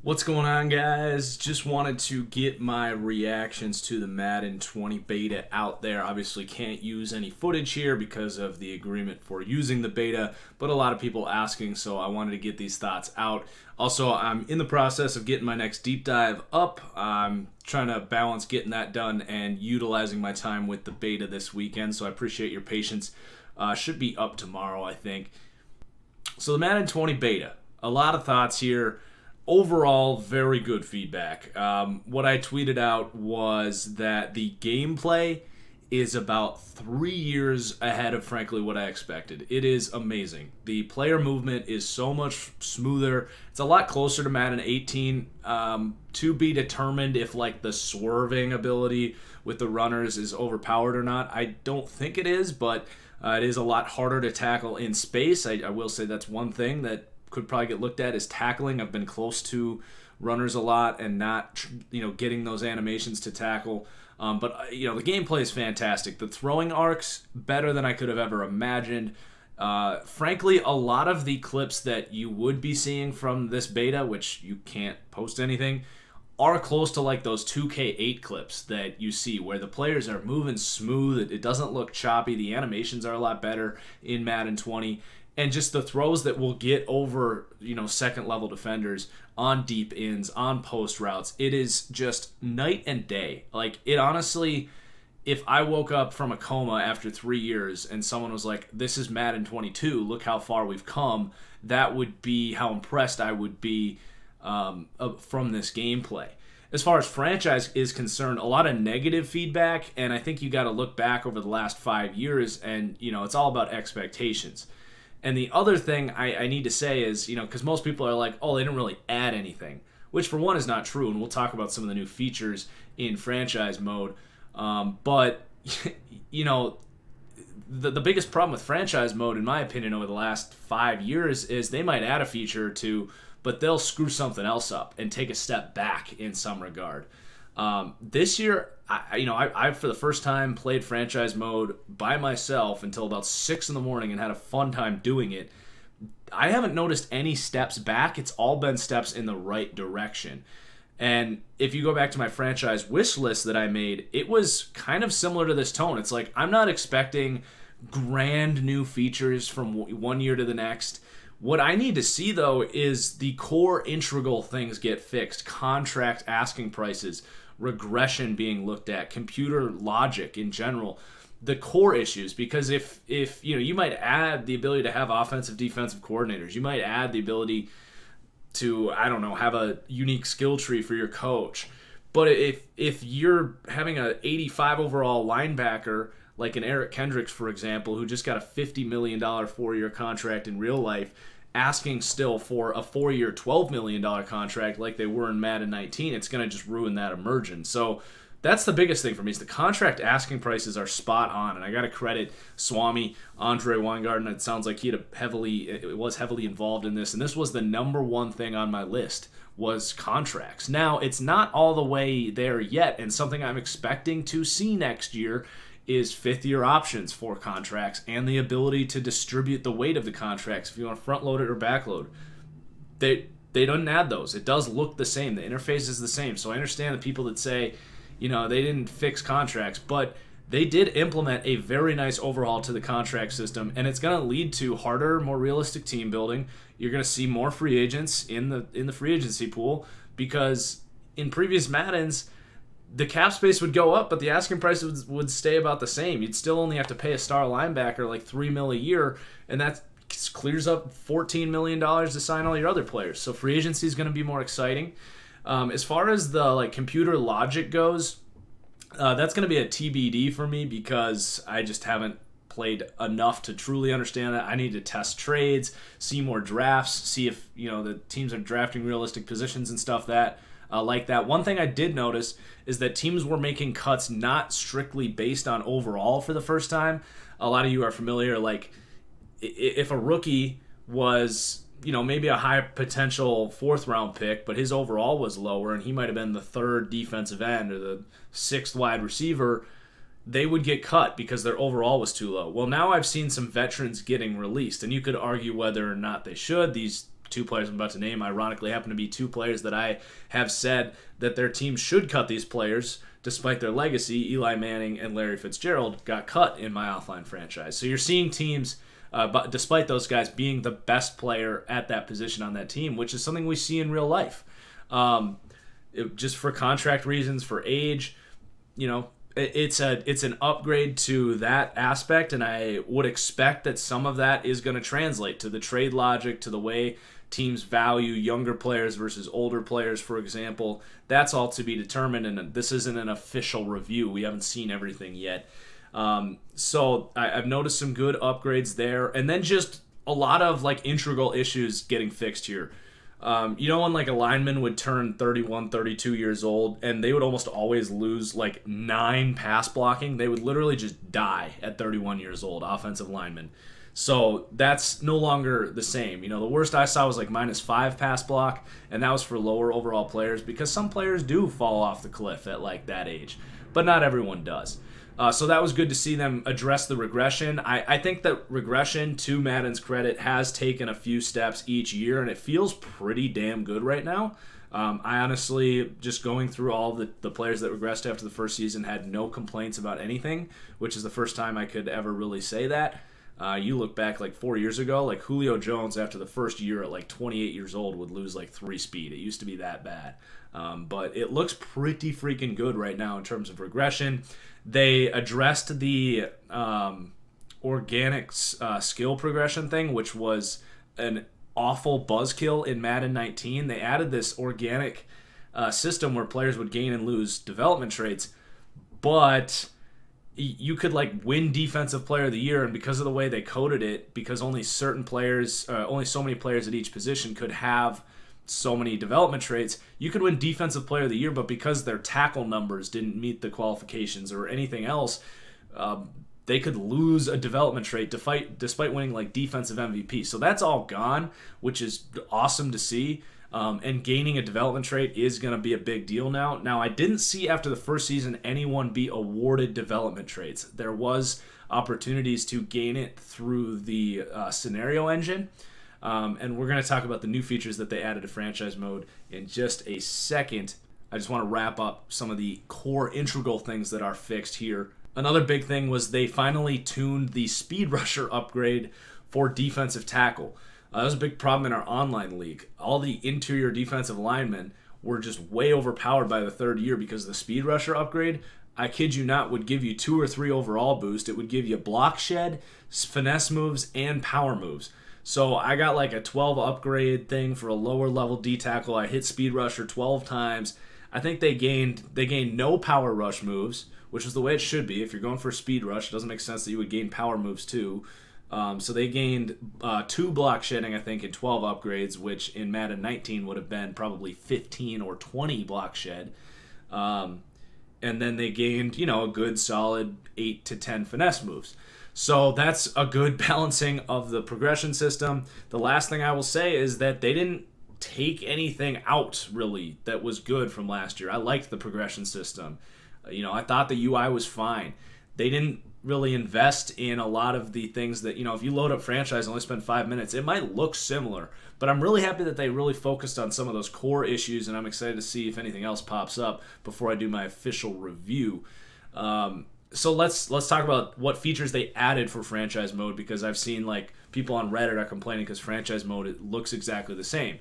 What's going on, guys? Just wanted to get my reactions to the Madden 20 beta out there. Obviously can't use any footage here because of the agreement for using the beta, but a lot of people asking, so I wanted to get these thoughts out. Also, I'm in the process of getting my next deep dive up. I'm trying to balance getting that done and utilizing my time with the beta this weekend, so I appreciate your patience. Should be up tomorrow, I think. So the Madden 20 beta, a lot of thoughts here. Overall, very good feedback. What I tweeted out was that the gameplay is about 3 years ahead of, frankly, what I expected. It is amazing. The player movement is so much smoother. It's a lot closer to Madden 18. To be determined if, like, the swerving ability with the runners is overpowered or not. I don't think it is, but it is a lot harder to tackle in space. I will say that's one thing that could probably get looked at is tackling. I've been close to runners a lot and not, getting those animations to tackle. But the gameplay is fantastic. The throwing arcs, better than I could have ever imagined. Frankly, a lot of the clips that you would be seeing from this beta, which you can't post anything, are close to like those 2K8 clips that you see where the players are moving smooth. It doesn't look choppy. The animations are a lot better in Madden 20. And just the throws that will get over, second level defenders on deep ins, on post routes. It is just night and day. Like, it honestly, if I woke up from a coma after 3 years and someone was like, this is Madden 22, look how far we've come, that would be how impressed I would be from this gameplay. As far as franchise is concerned, a lot of negative feedback, and I think you got to look back over the last 5 years, and, it's all about expectations. And the other thing I need to say is, because most people are like, oh, they didn't really add anything, which for one is not true, and we'll talk about some of the new features in franchise mode. But, the biggest problem with franchise mode, in my opinion, over the last 5 years is they might add a feature or two, but they'll screw something else up and take a step back in some regard. This year, I for the first time played franchise mode by myself until about 6 in the morning and had a fun time doing it. I haven't noticed any steps back. It's all been steps in the right direction. And if you go back to my franchise wish list that I made, it was kind of similar to this tone. It's like, I'm not expecting grand new features from one year to the next. What I need to see, though, is the core integral things get fixed. Contract asking prices, regression being looked at, computer logic in general, the core issues. Because if you might add the ability to have offensive, defensive coordinators, you might add the ability to, have a unique skill tree for your coach. But if you're having a 85 overall linebacker, like an Eric Kendricks, for example, who just got a $50 million 4-year contract in real life, asking still for a 4-year, $12 million contract like they were in Madden 19, it's going to just ruin that immersion. So that's the biggest thing for me is the contract asking prices are spot on. And I got to credit Swami, Andre Weingarten. It sounds like he was heavily involved in this. And this was the number one thing on my list was contracts. Now, it's not all the way there yet. And something I'm expecting to see next year is 5th-year options for contracts and the ability to distribute the weight of the contracts if you want to front load it or back load. They don't add those. It does look the same. The interface is the same. So I understand the people that say, they didn't fix contracts, but they did implement a very nice overhaul to the contract system, and it's going to lead to harder, more realistic team building. You're going to see more free agents in the free agency pool because in previous Maddens, the cap space would go up, but the asking price would stay about the same. You'd still only have to pay a star linebacker like $3 million a year, and that clears up $14 million to sign all your other players. So free agency is going to be more exciting. As far as the computer logic goes, that's going to be a TBD for me because I just haven't played enough to truly understand that. I need to test trades, see more drafts, see if the teams are drafting realistic positions and stuff like that. One thing I did notice is that teams were making cuts not strictly based on overall for the first time. A lot of you are familiar, if a rookie was, maybe a high potential 4th round pick, but his overall was lower and he might have been the 3rd defensive end or the 6th wide receiver, they would get cut because their overall was too low. Well, now I've seen some veterans getting released, and you could argue whether or not they should. These two players I'm about to name, ironically, happen to be two players that I have said that their team should cut these players despite their legacy. Eli Manning and Larry Fitzgerald got cut in my offline franchise. So you're seeing teams, but despite those guys being the best player at that position on that team, which is something we see in real life. Just for contract reasons, for age, it's an upgrade to that aspect, and I would expect that some of that is going to translate to the trade logic, to the way teams value younger players versus older players, for example. That's all to be determined, and this isn't an official review. We haven't seen everything yet. So I've noticed some good upgrades there, and then just a lot of integral issues getting fixed here. When a lineman would turn 31, 32 years old, and they would almost always lose 9 pass blocking. They would literally just die at 31 years old, offensive linemen. So that's no longer the same. The worst I saw was -5 pass block, and that was for lower overall players because some players do fall off the cliff at that age, but not everyone does. So that was good to see them address the regression. I think that regression, to Madden's credit, has taken a few steps each year, and it feels pretty damn good right now. I honestly, just going through all the players that regressed after the first season, had no complaints about anything, which is the first time I could ever really say that. You look back 4 years ago, Julio Jones after the first year at 28 years old would lose 3 speed. It used to be that bad. But it looks pretty freaking good right now in terms of regression. They addressed the organic skill progression thing, which was an awful buzzkill in Madden 19. They added this organic system where players would gain and lose development traits, but you could win Defensive Player of the Year, and because of the way they coded it, because only certain players, only so many players at each position could have so many development traits, you could win Defensive Player of the Year, but because their tackle numbers didn't meet the qualifications or anything else, they could lose a development trait despite winning Defensive MVP. So that's all gone, which is awesome to see. And gaining a development trait is going to be a big deal now. Now, I didn't see after the first season anyone be awarded development traits. There was opportunities to gain it through the scenario engine. And we're going to talk about the new features that they added to franchise mode in just a second. I just want to wrap up some of the core integral things that are fixed here. Another big thing was they finally tuned the speed rusher upgrade for defensive tackle. That was a big problem in our online league. All the interior defensive linemen were just way overpowered by the third year because the speed rusher upgrade, I kid you not, would give you 2 or 3 overall boost. It would give you block shed, finesse moves, and power moves. So I got a 12 upgrade thing for a lower level D tackle. I hit speed rusher 12 times. I think they gained no power rush moves, which is the way it should be. If you're going for a speed rush, it doesn't make sense that you would gain power moves too. So they gained 2 block shedding, I think, in 12 upgrades, which in Madden 19 would have been probably 15 or 20 block shed. And then they gained, a good solid 8 to 10 finesse moves. So that's a good balancing of the progression system. The last thing I will say is that they didn't take anything out, really, that was good from last year. I liked the progression system. I thought the UI was fine. They didn't really invest in a lot of the things that, if you load up franchise and only spend 5 minutes, it might look similar. But I'm really happy that they really focused on some of those core issues, and I'm excited to see if anything else pops up before I do my official review. So let's talk about what features they added for franchise mode, because I've seen people on Reddit are complaining because franchise mode, it looks exactly the same.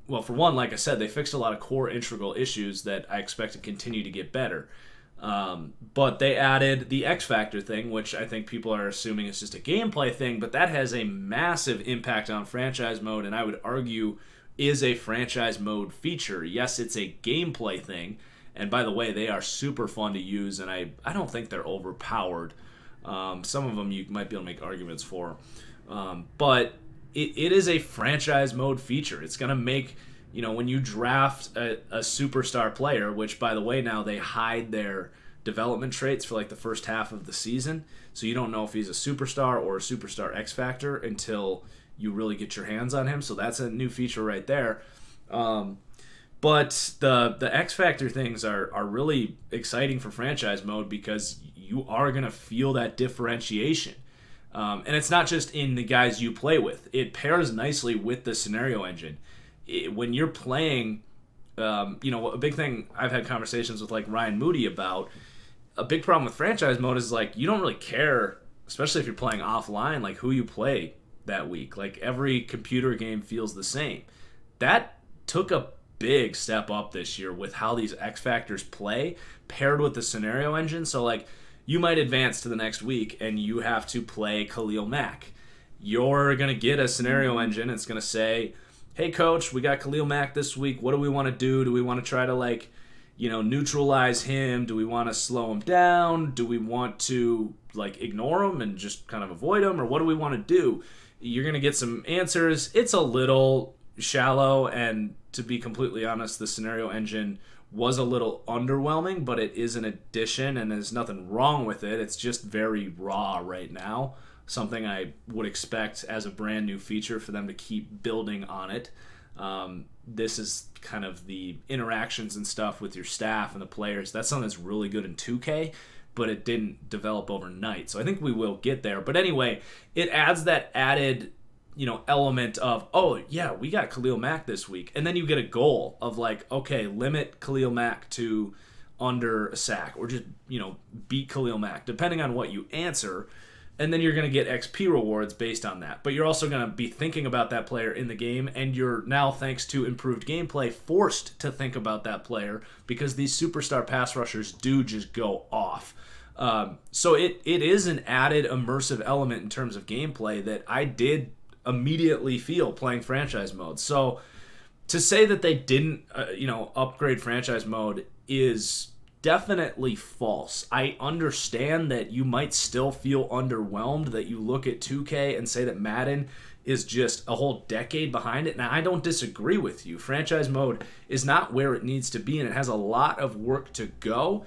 Well, for one, like I said, they fixed a lot of core integral issues that I expect to continue to get better. But they added the X Factor thing, which I think people are assuming is just a gameplay thing, but that has a massive impact on franchise mode, and I would argue is a franchise mode feature. Yes, it's a gameplay thing, and by the way, they are super fun to use, and I don't think they're overpowered. Some of them you might be able to make arguments for. But it is a franchise mode feature. It's going to make, when you draft a superstar player, which, by the way, now they hide their development traits for the first half of the season, so you don't know if he's a superstar or a superstar X Factor until you really get your hands on him. So that's a new feature right there. But the X Factor things are really exciting for franchise mode because you are going to feel that differentiation. And it's not just in the guys you play with. It pairs nicely with the scenario engine. When you're playing, a big thing I've had conversations with like Ryan Moody about, a big problem with franchise mode is like you don't really care, especially if you're playing offline, like who you play that week. Like every computer game feels the same. That took a big step up this year with how these X Factors play paired with the scenario engine. So like you might advance to the next week and you have to play Khalil Mack. You're going to get a scenario engine. It's going to say, hey coach, we got Khalil Mack this week. What do we want to do? Do we want to try to like, neutralize him? Do we want to slow him down? Do we want to like ignore him and just kind of avoid him? Or what do we want to do? You're going to get some answers. It's a little shallow, and to be completely honest, the scenario engine was a little underwhelming, but it is an addition and there's nothing wrong with it. It's just very raw right now, something I would expect as a brand new feature for them to keep building on it. This is kind of the interactions and stuff with your staff and the players. That's something that's really good in 2K, but it didn't develop overnight. So I think we will get there. But anyway, it adds that added element of, oh yeah, we got Khalil Mack this week, and then you get a goal of like, okay, limit Khalil Mack to under a sack, or just beat Khalil Mack, depending on what you answer, and then you're going to get XP rewards based on that. But you're also going to be thinking about that player in the game, and you're now, thanks to improved gameplay, forced to think about that player because these superstar pass rushers do just go off. So it is an added immersive element in terms of gameplay that I did immediately feel playing franchise mode. So to say that they didn't upgrade franchise mode is definitely false. I understand that you might still feel underwhelmed, that you look at 2K and say that Madden is just a whole decade behind it. Now, I don't disagree with you. Franchise mode is not where it needs to be, and it has a lot of work to go,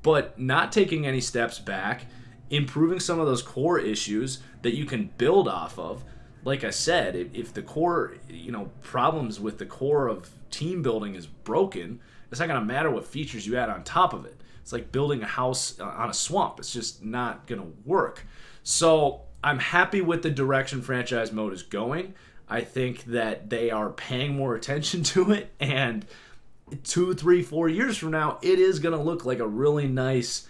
but not taking any steps back, improving some of those core issues that you can build off of. Like I said, if the core, problems with the core of team building is broken, it's not going to matter what features you add on top of it. It's like building a house on a swamp. It's just not going to work. So I'm happy with the direction franchise mode is going. I think that they are paying more attention to it, and 2, 3, 4 years from now, it is going to look like a really nice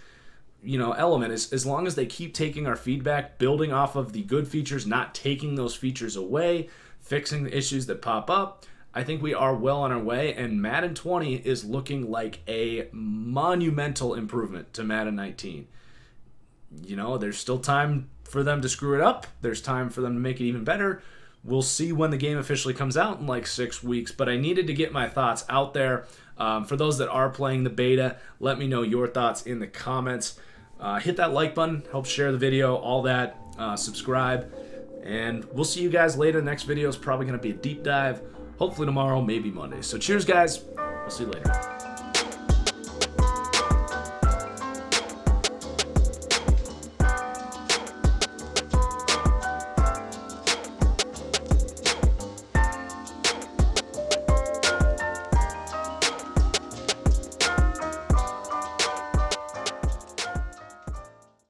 element, as long as they keep taking our feedback, building off of the good features, not taking those features away, fixing the issues that pop up. I think we are well on our way, and Madden 20 is looking like a monumental improvement to Madden 19. There's still time for them to screw it up. There's time for them to make it even better. We'll see when the game officially comes out in like 6 weeks, but I needed to get my thoughts out there. For those that are playing the beta, let me know your thoughts in the comments. Hit that like button, help share the video, all that. Subscribe, and we'll see you guys later. The next video is probably going to be a deep dive, hopefully tomorrow, maybe Monday. So cheers, guys. We'll see you later.